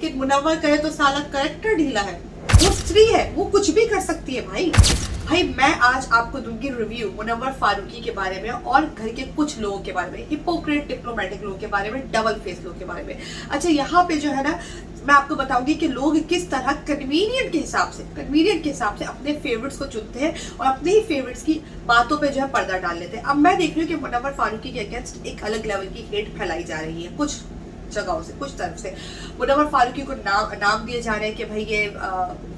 कि मुनव्वर कहे तो साला करेक्टर ढीला है। वो स्त्री है, वो कुछ भी कर सकती है भाई। मैं आज आपको दूंगी रिव्यू मुनव्वर फारूकी के बारे में और घर के कुछ लोगों के बारे में, हिपोक्रेट डिप्लोमेटिक लोगों के बारे में, डबल फेस लोगों के बारे में। अच्छा, यहाँ पे जो है ना, मैं आपको बताऊंगी कि लोग किस तरह कन्वीनियंट के हिसाब से अपने फेवरेट्स को चुनते हैं और अपने ही फेवरेट्स की बातों पे जो है पर्दा डाल लेते हैं। अब मैं देख रही हूँ कि मुनव्वर फारूकी के अगेंस्ट एक अलग लेवल की हेट फैलाई जा रही है कुछ जगहों से, कुछ तरफ से। मुनव्वर फारूकी को नाम दिए जा रहे हैं कि भाई ये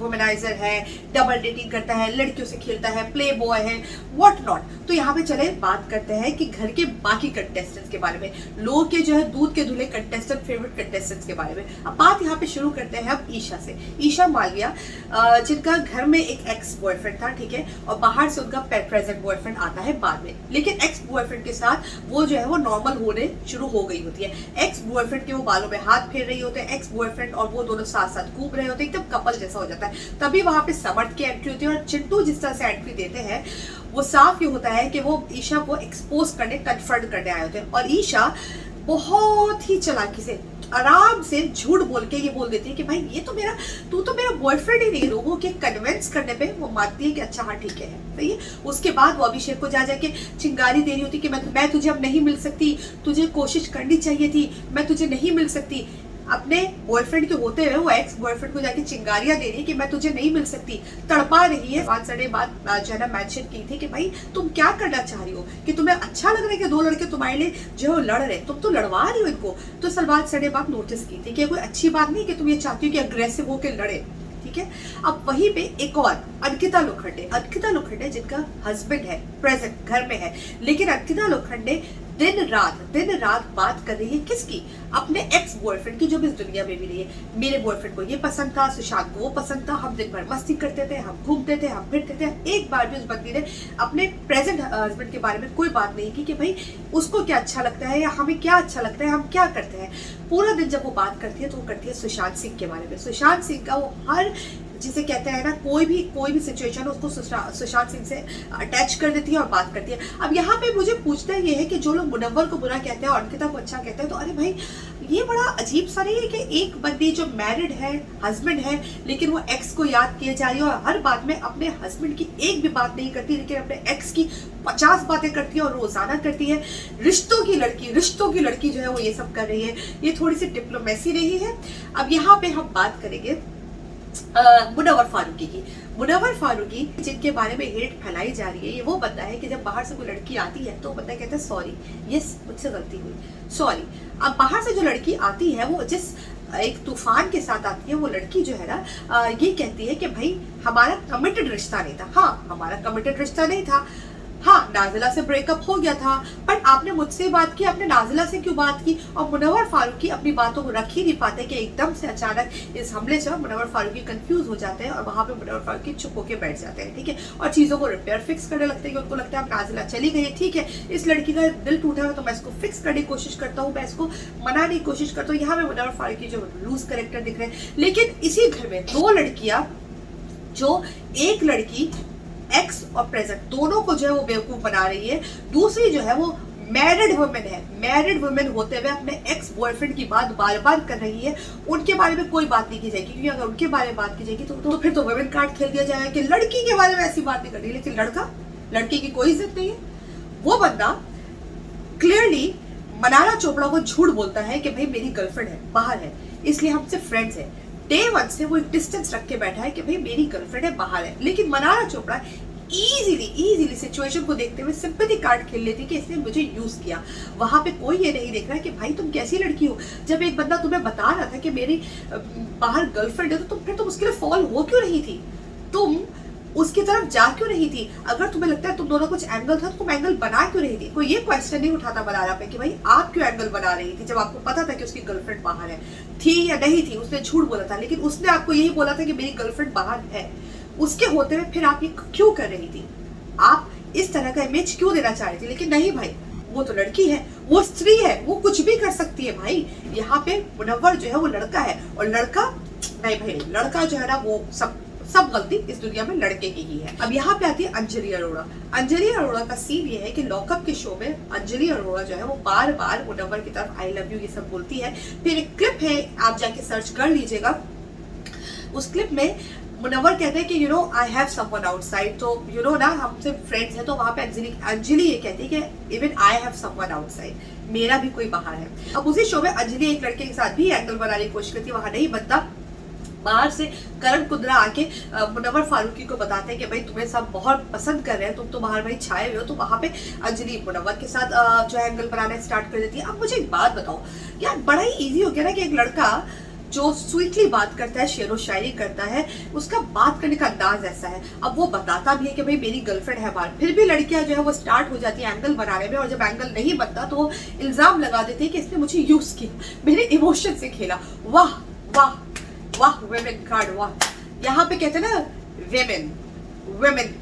वुमेनाइजर है, डबल डेटिंग करता है, लड़कियों से खेलता है, प्ले बॉय है, व्हाट नॉट। तो यहाँ पे चले बात करते हैं कि घर के बाकी कंटेस्टेंट्स के बारे में, लोगों के जो है दूध के धुले कंटेस्टेंट, फेवरेट कंटेस्टेंट्स के बारे में। अब बात यहाँ पे शुरू करते हैं अब ईशा से। ईशा मालविया, जिनका घर में एक एक्स बॉयफ्रेंड था, ठीक है, और बाहर से उनका प्रेजेंट बॉयफ्रेंड आता है बाद में, लेकिन एक्स बॉयफ्रेंड के साथ वो जो है वो नॉर्मल होने शुरू हो गई होती है। एक्स बॉयफ्रेंड के वो बालों में हाथ फेर रही होते हैं, एक्स बॉयफ्रेंड और वो दोनों साथ साथ घूम रहे होते हैं, एकदम कपल जैसा हो जाता है। तभी वहां पे समर्थ की एंट्री होती है और चिंटू जिस तरह से एंट्री देते हैं वो साफ ये होता है कि वो ईशा को एक्सपोज करने, कन्फ्रंट करने आए होते हैं। और ईशा बहुत ही चालाकी से, आराम से झूठ बोल के ये बोल देती है कि भाई ये तो तू तो मेरा बॉयफ्रेंड ही नहीं। लोगों के कन्विंस करने पे वो मानती है कि अच्छा हाँ ठीक है, सही है। उसके बाद वो अभिषेक को जा जाके चिंगारी दे रही होती कि मैं तुझे अब नहीं मिल सकती, तुझे कोशिश करनी चाहिए थी, मैं तुझे नहीं मिल सकती। अपने बॉयफ्रेंड के होते हुए वो एक्स बॉयफ्रेंड को जाके चिंगारियां दे रही है कि मैं तुझे नहीं मिल सकती, तड़पा रही है। 5 साढ़े बात जो है ना मेंशन की थी कि भाई तुम क्या करना चाह रही हो, कि तुम्हें अच्छा लग रहा है कि 2 लड़के तुम्हारे लिए जो है लड़ रहे, तुम तो लड़वा रही हो इनको। तो सलमान सर ने बात नोटिस की थी कि कोई अच्छी बात नहीं कि तुम ये चाहती हो कि अग्रेसिव होकर लड़े, ठीक है। अब वहीं पे एक और अंकिता लोखंडे जिनका हस्बैंड है, प्रेजेंट घर में है, लेकिन अंकिता लोखंडे दिन रात बात कर रही है किसकी, अपने एक्स बॉयफ्रेंड की, जो भी इस दुनिया में भी नहीं है। मेरे बॉयफ्रेंड को ये पसंद था, सुशांत को वो पसंद था, हम दिन भर मस्ती करते थे, हम घूमते थे, हम फिरते थे। एक बार भी उस बंदी ने अपने प्रेजेंट हस्बैंड के बारे में कोई बात नहीं की कि भाई उसको क्या अच्छा लगता है या हमें क्या अच्छा लगता है, हम क्या करते हैं। पूरा दिन जब वो बात करती है तो वो करती है सुशांत सिंह के बारे में। सुशांत सिंह का वो हर, जिसे कहते हैं ना, कोई भी सिचुएशन उसको सुशांत सिंह से अटैच कर देती है और बात करती है। अब यहाँ पे मुझे पूछना ये है कि जो लोग मुनव्वर को बुरा कहते हैं और अंकिता को अच्छा कहते हैं, तो अरे भाई ये बड़ा अजीब सा नहीं है कि एक बंदी जो मैरिड है, हस्बैंड है, लेकिन वो एक्स को याद किए जा रही है और हर बात में अपने हस्बैंड की एक भी बात नहीं करती, लेकिन अपने एक्स की 50 बातें करती है और रोजाना करती है। रिश्तों की लड़की जो है वो ये सब कर रही है। ये थोड़ी सी डिप्लोमेसी नहीं है। अब यहाँ पे हम बात करेंगे मुनव्वर फारूकी जिनके बारे में हेट फैलाई जा रही है। ये वो बंदा है कि जब बाहर से कोई लड़की आती है तो बंदा कहता है सॉरी, यस मुझसे गलती हुई, सॉरी। अब बाहर से जो लड़की आती है वो जिस एक तूफान के साथ आती है, वो लड़की जो है ना ये कहती है कि भाई हमारा कमिटेड रिश्ता नहीं था। हाँ, हमारा कमिटेड रिश्ता नहीं था, हाँ नाजिला से ब्रेकअप हो गया था, बट आपने मुझसे बात की, आपने नाजिला से क्यों बात की। और मुनव्वर फारूकी अपनी बातों को रख ही नहीं पाते कि एकदम से अचानक इस हमले से मुनव्वर फारूकी कंफ्यूज हो जाते हैं और वहां पे मुनव्वर फारूकी चुप होकर बैठ जाते हैं, ठीक है, और चीजों को रिपेयर फिक्स करने लगते हैं कि उनको लगता है अब नाजिला चली गई है, ठीक है, इस लड़की का दिल टूटा है तो मैं इसको फिक्स करने की कोशिश करता हूँ, मैं इसको मनाने की कोशिश करता हूँ। यहाँ पे मुनव्वर फारूकी जो लूज कैरेक्टर दिख रहे हैं, लेकिन इसी घर में 2 लड़कियां, जो एक लड़की एक्स और प्रेजेंट दोनों को जो है वो बेवकूफ बना रही है, दूसरी जो है वो मैरिड वुमेन है, मैरिड वुमेन होते हुए अपने एक्स बॉयफ्रेंड की बात बार बार कर रही है। उनके बारे में कोई बात नहीं की जाएगी, क्योंकि अगर उनके बारे में बात की जाएगी तो फिर तो वुमेन कार्ड खेल दिया जाएगा कि लड़की के बारे में ऐसी बात नहीं करनी, लेकिन लड़की की कोई इज्जत नहीं है। वो बंदा क्लियरली मनारा चोपड़ा को झूठ बोलता है कि भाई मेरी गर्लफ्रेंड है, बाहर है, इसलिए हमसे फ्रेंड्स है। डे 1 से वो एक डिस्टेंस रख के बैठा है कि भाई मेरी गर्लफ्रेंड है, बाहर है, लेकिन मनारा चोपड़ा इजीली सिचुएशन को देखते हुए सिंपैथी कार्ड खेल लेती कि इसने मुझे यूज किया। वहां पे कोई ये नहीं देख रहा है कि भाई तुम कैसी लड़की हो। जब एक बंदा तुम्हें बता रहा था कि मेरी बाहर गर्लफ्रेंड है, तो फिर तुम उसके लिए फॉल हो क्यों रही थी, तुम उसकी तरफ जा क्यों रही थी। अगर तुम्हें लगता है तुम दोनों कुछ एंगल था तो तुम एंगल बना क्यों रही थी। कोई ये क्वेश्चन नहीं उठाता मनारा पे कि भाई आप क्यों एंगल बना रही थी, जब आपको पता था कि उसकी गर्लफ्रेंड बाहर है, थी या नहीं थी, उसने झूठ बोला था, लेकिन उसने आपको यही बोला था कि मेरी गर्लफ्रेंड बाहर है। उसके होते हुए फिर आप ये क्यों कर रही थी, आप इस तरह का इमेज क्यों देना चाह रही थी। लेकिन नहीं भाई, वो तो लड़की है, वो स्त्री है, वो कुछ भी कर सकती है भाई। यहाँ पे मुनव्वर जो है वो लड़का है, और लड़का नहीं भाई, लड़का जो है ना वो सब सब गलती इस दुनिया में लड़के की ही है। अब यहाँ पे आती है अंजलि अरोड़ा। अंजलि अरोड़ा का सीन ये है कि लॉकअप के शो में अंजलि अरोड़ा जो है वो बार बार मुनव्वर की तरफ आई लव यू ये सब बोलती है। फिर एक क्लिप है, आप जाके सर्च कर लीजिएगा। उस क्लिप में मुनव्वर कहते हैं कि you know I have someone outside, तो यू नो ना हमसे फ्रेंड्स हैं, तो वहां पे अंजलि ये कहती है कि even I have someone outside, मेरा भी कोई बाहर है। अब उसी शो में अंजलि एक लड़के के साथ भी एंगल बनाने की कोशिश करती है, वहां नहीं बनता। बाहर से करण कुंद्रा आके मुनव्वर फारूकी को बताते हैं कि भाई तुम्हें सब बहुत पसंद कर रहे हैं, तुम तो बाहर भाई छाए हुए हो। तो वहां पे अंजलि मुनव्वर के साथ जो है एंगल बनाना स्टार्ट कर देती है। अब मुझे एक बात बताओ यार, बड़ा ही इजी हो गया ना कि एक लड़का जो स्वीटली बात करता है, शेरो शायरी करता है, उसका बात करने का अंदाज ऐसा है। अब वो बताता भी है कि भाई मेरी गर्लफ्रेंड है बाहर, फिर भी लड़कियां जो है वो स्टार्ट हो जाती है एंगल बनाने में, और जब एंगल नहीं बनता तो वो इल्जाम लगा देती है कि इसने मुझे यूज किया, मेरे इमोशन से खेला। वाह वाह वाह, वेमेन कार्ड वाह। यहाँ पे कहते हैं ना वेमेन वेमेन।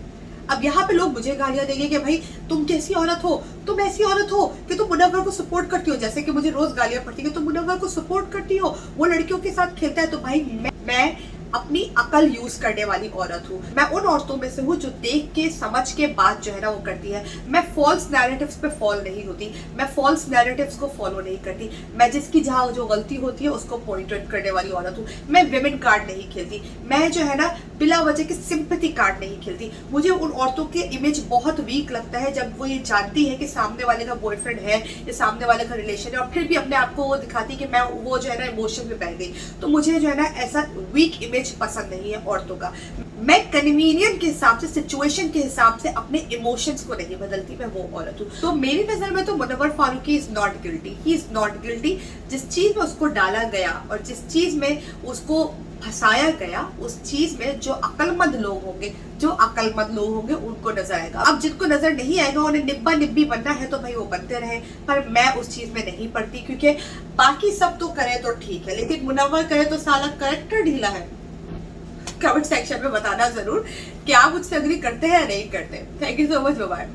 अब यहाँ पे लोग मुझे गालियां देंगे कि भाई तुम कैसी औरत हो, तुम ऐसी औरत हो कि तुम मुनव्वर को सपोर्ट करती हो, जैसे कि मुझे रोज गालियां पड़ती है कि तुम मुनव्वर को सपोर्ट करती हो, वो लड़कियों के साथ खेलता है। तो भाई मैं अपनी अकल यूज करने वाली औरत हूँ। मैं उन औरतों में से हूँ जो देख के समझ के बात जो है ना वो करती है। मैं फॉल्स नैरेटिव्स पे फॉल नहीं होती, मैं फॉल्स नैरेटिव्स को फॉलो नहीं करती। मैं जिसकी जहाँ जो गलती होती है उसको पॉइंट आउट करने वाली औरत हूँ। मैं विमेन कार्ड नहीं खेलती, मैं जो है ना बिला वजह की सिंपैथी कार्ड नहीं खेलती। मुझे उन औरतों के इमेज बहुत वीक लगता है जब वो ये जानती है कि सामने वाले का बॉयफ्रेंड है या सामने वाले का रिलेशन है, और फिर भी अपने आप को वो दिखाती कि मैं वो जो है ना इमोशन में बह गई। तो मुझे जो है ना ऐसा वीक इमेज पसंद नहीं है औरतों का। मैं कन्वीनियंट के हिसाब से, सिचुएशन के हिसाब से अपने इमोशंस को नहीं बदलती, मैं वो औरत हूँ। तो मेरी नजर में तो Munawar Faruqui is not guilty, he is not guilty. जिस चीज में उसको डाला गया और जिस चीज में उसको फंसाया गया, उस चीज में जो अक्लमंद लोग होंगे उनको नजर आएगा। अब जिनको नजर नहीं आएगा उन्हें निब्बा निब्बी बनना है तो भाई वो बनते रहे, पर मैं उस चीज में नहीं पड़ती, क्योंकि बाकी सब तो करे तो ठीक है, लेकिन मुनव्वर करे तो साला करेक्टर ढीला है। कमेंट सेक्शन में बताना जरूर कि आप मुझसे एग्री करते हैं या नहीं करते। Thank you so much, bye.